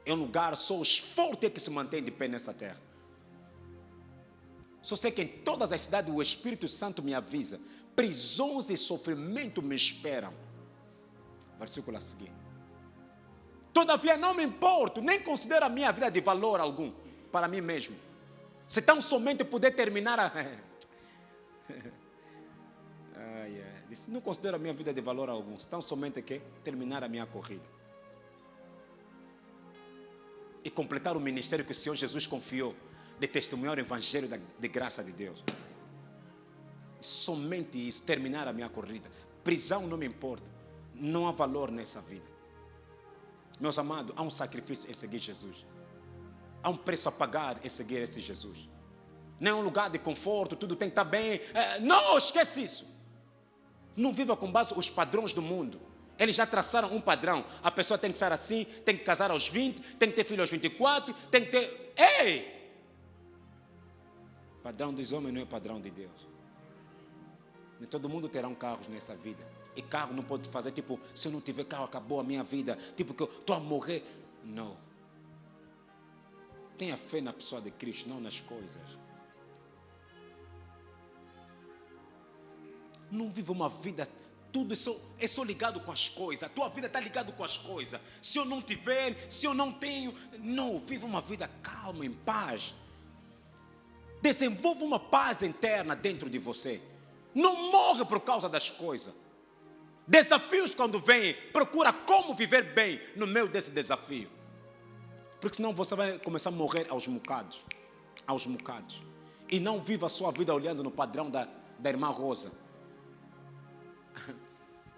É um lugar, só os fortes que se mantêm de pé nessa terra. Só sei que em todas as cidades o Espírito Santo me avisa, prisões e sofrimento me esperam. Versículo a seguir. Todavia não me importo, nem considero a minha vida de valor algum para mim mesmo. Se tão somente puder terminar a... Disse, não considero a minha vida de valor algum, se tão somente quer terminar a minha corrida. E completar o ministério que o Senhor Jesus confiou, de testemunhar o evangelho de graça de Deus. Somente isso, terminar a minha corrida. Prisão não me importa, não há valor nessa vida. Meus amados, há um sacrifício em seguir Jesus. Há um preço a pagar em seguir esse Jesus. Não é um lugar de conforto, tudo tem que estar bem. Não, esquece isso. Não viva com base os padrões do mundo. Eles já traçaram um padrão. A pessoa tem que ser assim, tem que casar aos 20, tem que ter filho aos 24, tem que ter... Ei! Padrão dos homens não é padrão de Deus. Nem todo mundo terá carros nessa vida. E carro não pode fazer, tipo, se eu não tiver carro, acabou a minha vida. Tipo, que eu estou a morrer. Não. Tenha fé na pessoa de Cristo, não nas coisas. Não viva uma vida, tudo é só ligado com as coisas. A tua vida está ligada com as coisas. Se eu não tiver, se eu não tenho. Não, viva uma vida calma, em paz. Desenvolva uma paz interna dentro de você. Não morre por causa das coisas. Desafios quando vêm, procura como viver bem no meio desse desafio. Porque senão você vai começar a morrer aos bocados. Aos bocados. E não viva a sua vida olhando no padrão da irmã Rosa.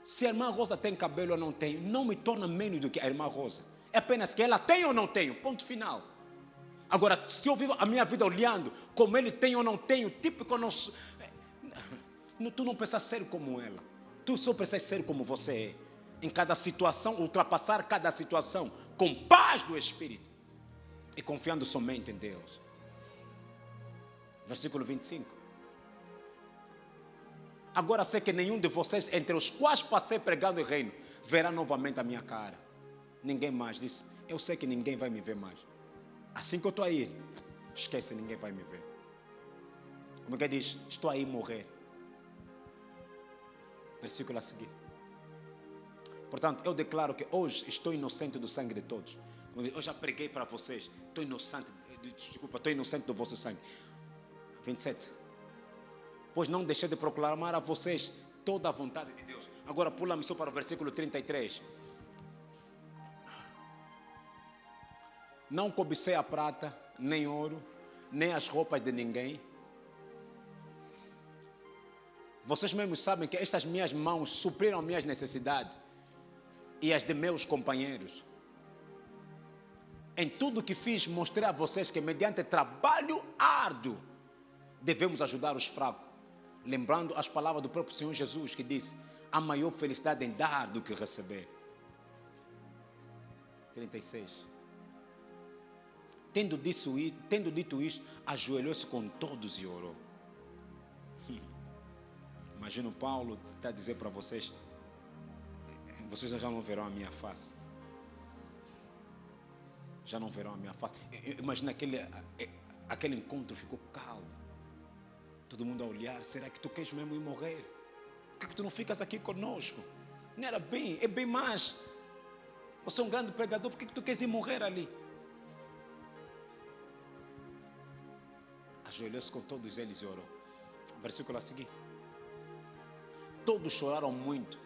Se a irmã Rosa tem cabelo ou não tem, não me torna menos do que a irmã Rosa. É apenas que ela tem ou não tem, ponto final. Agora, se eu vivo a minha vida olhando como ele tem ou não tem, o típico não... Tu não precisas ser como ela. Tu só precisas ser como você é. Em cada situação, ultrapassar cada situação com paz do Espírito. E confiando somente em Deus. Versículo 25. Agora sei que nenhum de vocês, entre os quais passei pregando o reino, verá novamente a minha cara. Ninguém mais. Disse, eu sei que ninguém vai me ver mais. Assim que eu estou aí, esquece, ninguém vai me ver. Como é que diz? Estou aí a morrer. Versículo a seguir. Portanto, eu declaro que hoje estou inocente do sangue de todos. Eu já preguei para vocês. Estou inocente do vosso sangue. 27. Pois não deixei de proclamar a vocês toda a vontade de Deus. Agora pula-me só para o versículo 33. Não cobicei a prata, nem ouro, nem as roupas de ninguém. Vocês mesmos sabem que estas minhas mãos supriram minhas necessidades e as de meus companheiros. Em tudo que fiz, mostrei a vocês que mediante trabalho árduo devemos ajudar os fracos. Lembrando as palavras do próprio Senhor Jesus, que disse, há maior felicidade em dar do que receber. 36. Tendo dito isto, ajoelhou-se com todos e orou. Imagina o Paulo está a dizer para vocês, vocês já não verão a minha face. Já não verão a minha face. Imagina aquele encontro ficou calmo. Todo mundo a olhar, será que tu queres mesmo ir morrer? Por que tu não ficas aqui conosco? Não era bem, é bem mais. Você é um grande pregador, por que tu queres ir morrer ali? Ajoelhou-se com todos eles e orou. Versículo a seguir. Todos choraram muito,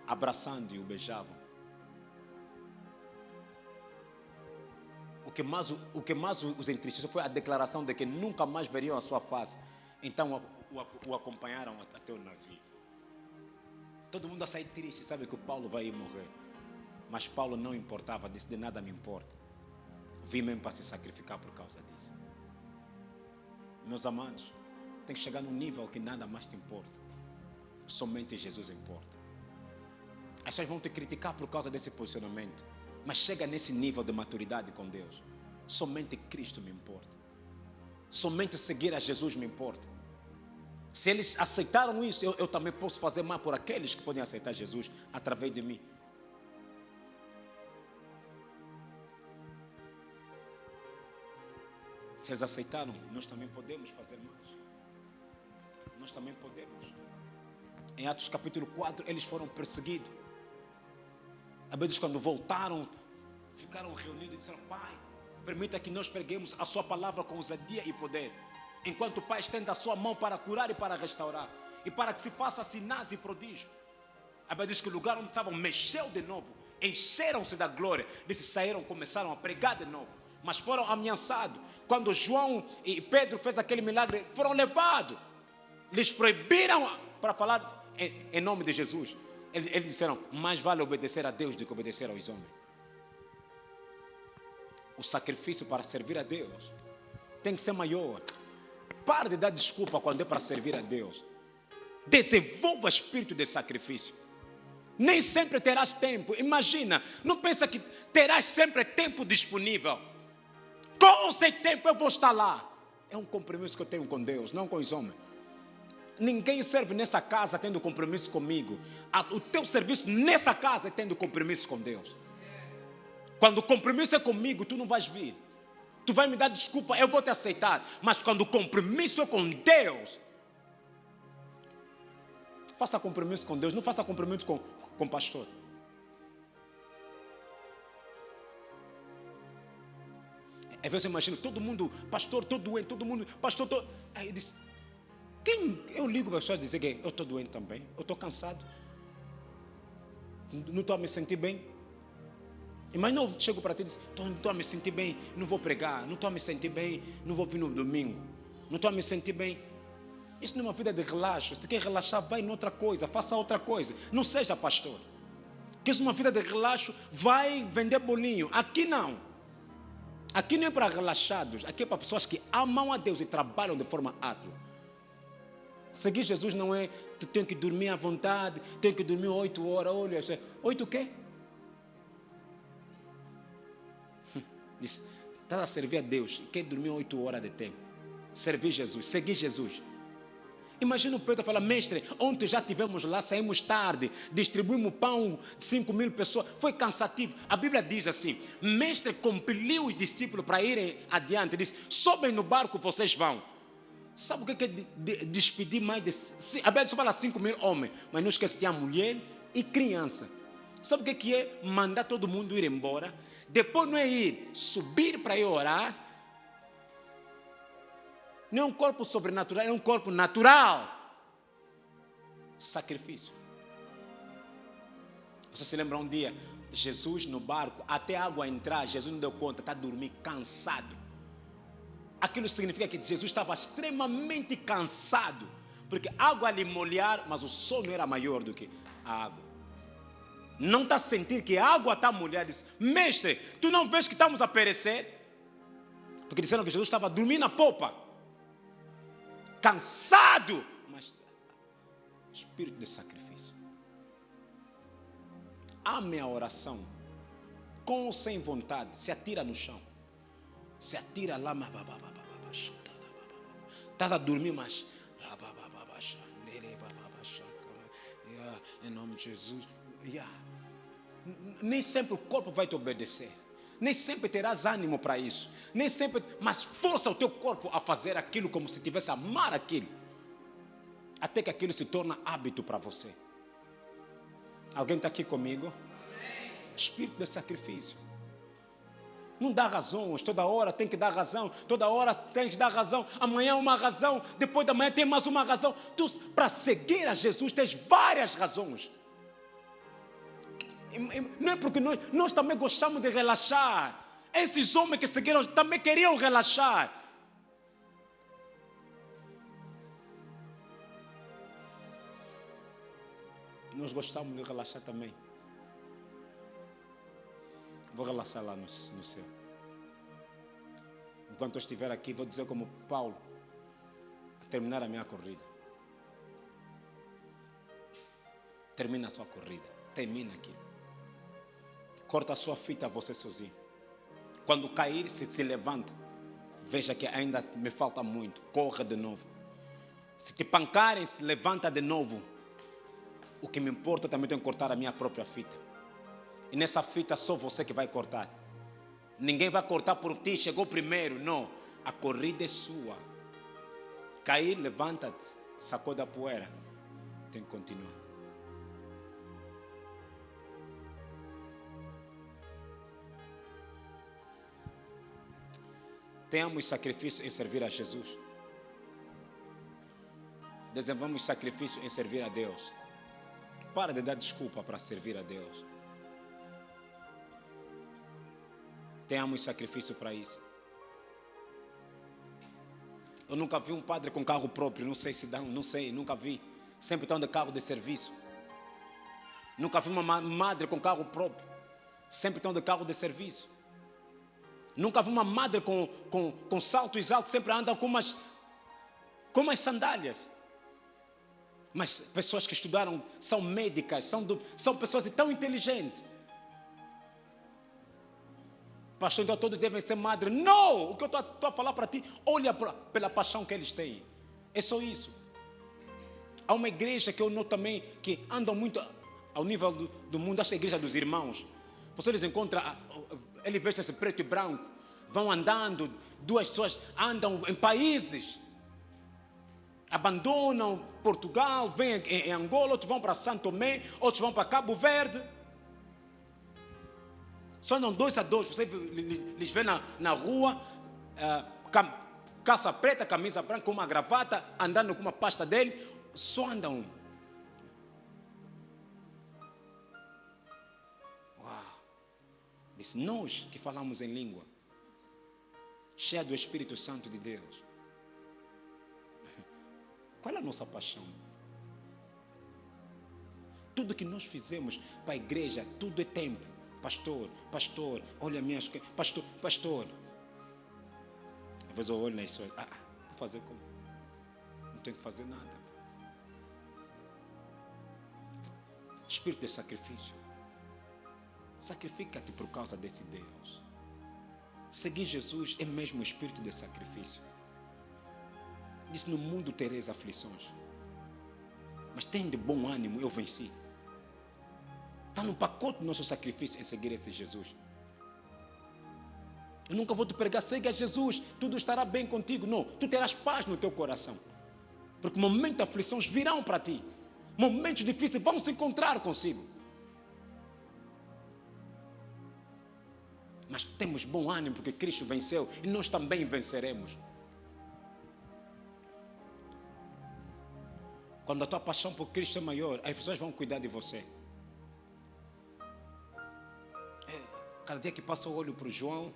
abraçando e o beijavam. O que mais os entristeceu foi a declaração de que nunca mais veriam a sua face. Então o acompanharam até o navio. Todo mundo a sair triste, sabe que o Paulo vai ir morrer. Mas Paulo não importava, disse, de nada me importa. Vim mesmo para se sacrificar por causa disso. Meus amados, tem que chegar num nível que nada mais te importa. Somente Jesus importa. As pessoas vão te criticar por causa desse posicionamento. Mas chega nesse nível de maturidade com Deus. Somente Cristo me importa. Somente seguir a Jesus me importa. Se eles aceitaram isso, eu também posso fazer mais por aqueles que podem aceitar Jesus através de mim. Se eles aceitaram, nós também podemos fazer mais. Nós também podemos. Em Atos capítulo 4, eles foram perseguidos. A Bíblia diz, quando voltaram, ficaram reunidos e disseram, Pai, permita que nós preguemos a sua palavra com ousadia e poder. Enquanto o Pai estende a sua mão para curar e para restaurar. E para que se faça sinais e prodígios. A Bíblia diz que o lugar onde estavam mexeu de novo. Encheram-se da glória. Disse, saíram, começaram a pregar de novo. Mas foram ameaçados. Quando João e Pedro fez aquele milagre, foram levados. Lhes proibiram para falar em nome de Jesus. Eles disseram, mais vale obedecer a Deus do que obedecer aos homens. O sacrifício para servir a Deus tem que ser maior. Pare de dar desculpa quando é para servir a Deus. Desenvolva espírito de sacrifício. Nem sempre terás tempo. Imagina, não pensa que terás sempre tempo disponível. Com ou sem tempo eu vou estar lá. É um compromisso que eu tenho com Deus, não com os homens. Ninguém serve nessa casa tendo compromisso comigo. O teu serviço nessa casa é tendo compromisso com Deus. Quando o compromisso é comigo, tu não vais vir. Tu vai me dar desculpa, eu vou te aceitar. Mas quando o compromisso é com Deus, faça compromisso com Deus, não faça compromisso com o pastor. Às vezes eu imagino todo mundo, pastor, estou doente, todo mundo, pastor, estou... Aí eu disse, eu ligo para as pessoas dizer que eu estou doente também, eu estou cansado, não estou a me sentir bem. Mas não chego para ti e digo, não estou a me sentir bem, não vou pregar, não estou a me sentir bem, não vou vir no domingo, não estou a me sentir bem. Isso não é uma vida de relaxo. Se quer relaxar, vai em outra coisa, faça outra coisa, não seja pastor. Que isso é uma vida de relaxo, vai vender bolinho. Aqui não. Aqui não é para relaxados, aqui é para pessoas que amam a Deus e trabalham de forma árdua. Seguir Jesus não é, tu tem que dormir à vontade, tem que dormir 8 horas, olha, 8 o quê? Diz, estás a servir a Deus, quer dormir 8 horas de tempo. Servir Jesus, seguir Jesus. Imagina o Pedro falar, mestre, ontem já estivemos lá, saímos tarde, distribuímos pão de 5.000 pessoas, foi cansativo. A Bíblia diz assim, mestre compeliu os discípulos para irem adiante, diz, sobem no barco, vocês vão. Sabe o que é despedir mais de... A Bíblia só fala 5.000 homens, mas não esquece de a mulher e criança. Sabe o que é mandar todo mundo ir embora? Depois não é ir, subir para ir orar. Não é um corpo sobrenatural, é um corpo natural. Sacrifício. Você se lembra um dia, Jesus no barco, até a água entrar, Jesus não deu conta, está a dormir cansado. Aquilo significa que Jesus estava extremamente cansado, porque a água lhe molhar, mas o sono era maior do que a água. Não está a sentir que a água está molhada. Diz, mestre, tu não vês que estamos a perecer? Porque disseram que Jesus estava dormindo na popa. Cansado. Mas espírito de sacrifício. Ame a oração. Com ou sem vontade. Se atira no chão. Se atira lá. Estás a dormir, mas... Em nome de Jesus... Nem sempre o corpo vai te obedecer, nem sempre terás ânimo para isso, nem sempre, mas força o teu corpo a fazer aquilo como se tivesse a amar aquilo, até que aquilo se torna hábito para você. Alguém está aqui comigo? Espírito de sacrifício. Não dá razões, toda hora tem que dar razão, toda hora tem que dar razão, amanhã uma razão, depois da manhã tem mais uma razão. Tu, para seguir a Jesus, tens várias razões. Não é porque nós também gostamos de relaxar. Esses homens que seguiram também queriam relaxar. Nós gostamos de relaxar também. Vou relaxar lá no céu. Enquanto eu estiver aqui, vou dizer como Paulo, a terminar a minha corrida. Termina a sua corrida. Termina aqui. Corta a sua fita você sozinho. Quando cair, se levanta. Veja que ainda me falta muito. Corra de novo. Se te pancarem, se levanta de novo. O que me importa, eu também tenho que cortar a minha própria fita. E nessa fita só você que vai cortar. Ninguém vai cortar por ti, chegou primeiro. Não, a corrida é sua. Cair, levanta-te. Sacode a poeira. Tem que continuar. Tenhamos sacrifício em servir a Jesus. Desenvolvamos sacrifício em servir a Deus. Para de dar desculpa para servir a Deus. Tenhamos sacrifício para isso. Eu nunca vi um padre com carro próprio. Não sei se dão, não sei, nunca vi. Sempre estão de carro de serviço. Nunca vi uma madre com carro próprio. Sempre estão de carro de serviço. Nunca vi uma madre com saltos altos, sempre andam com umas sandálias. Mas pessoas que estudaram, são médicas, são pessoas tão inteligentes. Pastor, então todos devem ser madres. Não! O que eu estou a falar para ti, olha pela paixão que eles têm. É só isso. Há uma igreja que eu noto também, que andam muito ao nível do mundo, esta igreja dos irmãos. Você eles encontram, ele veste-se preto e branco, vão andando, duas pessoas andam em países, abandonam Portugal, vêm em Angola, outros vão para Santo Tomé, outros vão para Cabo Verde. Só andam 2 a 2, você lhes vê na rua, calça preta, camisa branca, uma gravata, andando com uma pasta dele, só andam. Uau! Disse, nós que falamos em língua, cheia do Espírito Santo de Deus, qual é a nossa paixão? Tudo que nós fizemos para a igreja, tudo é tempo. Pastor, olha minhas... Pastor. Às vezes eu olho na história, vou fazer como? Não tenho que fazer nada. Espírito de sacrifício. Sacrifica-te por causa desse Deus. Seguir Jesus é mesmo o espírito de sacrifício. Diz, no mundo tereis aflições, mas tem de bom ânimo, eu venci. Está no pacote do nosso sacrifício em seguir esse Jesus. Eu nunca vou te pregar, segue a Jesus, tudo estará bem contigo. Não, tu terás paz no teu coração. Porque momentos de aflições virão para ti. Momentos difíceis vão se encontrar consigo. Mas temos bom ânimo porque Cristo venceu e nós também venceremos. Quando a tua paixão por Cristo é maior, as pessoas vão cuidar de você. Cada dia que passa eu olho para o João,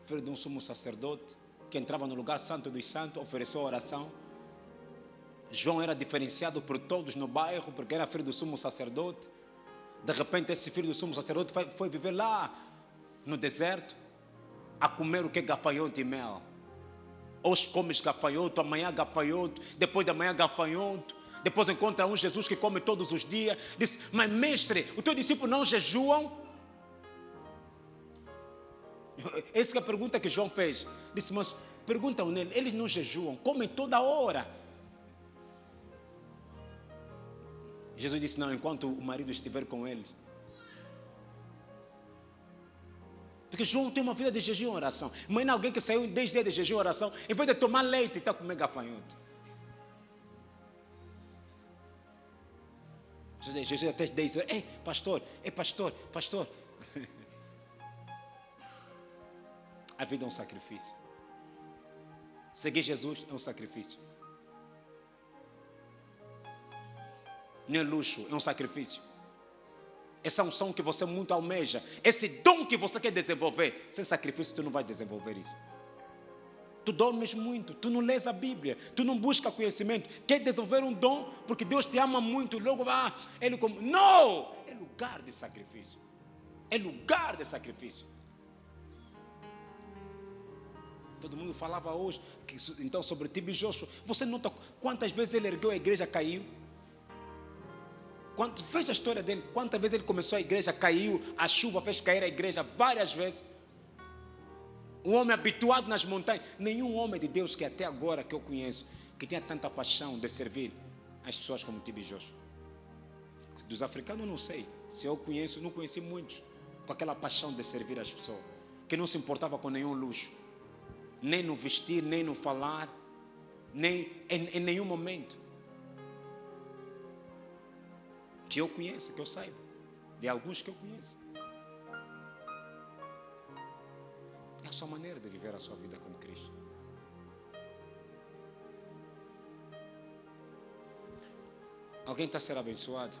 filho de um sumo sacerdote, que entrava no lugar santo dos santos, ofereceu oração. João era diferenciado por todos no bairro, porque era filho do sumo sacerdote. De repente esse filho do sumo sacerdote foi viver lá no deserto, a comer o que é gafanhoto e mel. Hoje comes gafanhoto, amanhã gafanhoto, depois de amanhã gafanhoto. Depois encontra um Jesus que come todos os dias. Diz, mas mestre, os teus discípulos não jejuam? Essa é a pergunta que João fez. Disse, mas perguntam nele, eles não jejuam, comem toda hora. Jesus disse, não, enquanto o marido estiver com eles. Porque João tem uma vida de jejum e oração. Imagina alguém que saiu 10 dias de jejum e oração, em vez de tomar leite, está comendo gafanhoto. Jesus até diz, pastor. A vida é um sacrifício. Seguir Jesus é um sacrifício. Não é luxo, é um sacrifício. Essa unção que você muito almeja, esse dom que você quer desenvolver, sem sacrifício tu não vai desenvolver isso. Tu dormes muito, tu não lês a Bíblia, tu não buscas conhecimento, quer desenvolver um dom porque Deus te ama muito, logo ele como... Não! É lugar de sacrifício. É lugar de sacrifício. Todo mundo falava hoje então sobre Tibi Joshua. Você nota quantas vezes ele ergueu a igreja, caiu? Fez a história dele, quantas vezes ele começou a igreja, caiu, a chuva fez cair a igreja várias vezes. Um homem habituado nas montanhas. Nenhum homem de Deus que até agora que eu conheço, que tinha tanta paixão de servir as pessoas como Tibi Joshua. Dos africanos eu não sei. Se eu conheço, não conheci muitos com aquela paixão de servir as pessoas, que não se importava com nenhum luxo, nem no vestir, nem no falar, nem em nenhum momento. Que eu conheço, que eu saiba, de alguns que eu conheço. É a sua maneira de viver a sua vida com Cristo. Alguém está sendo abençoado?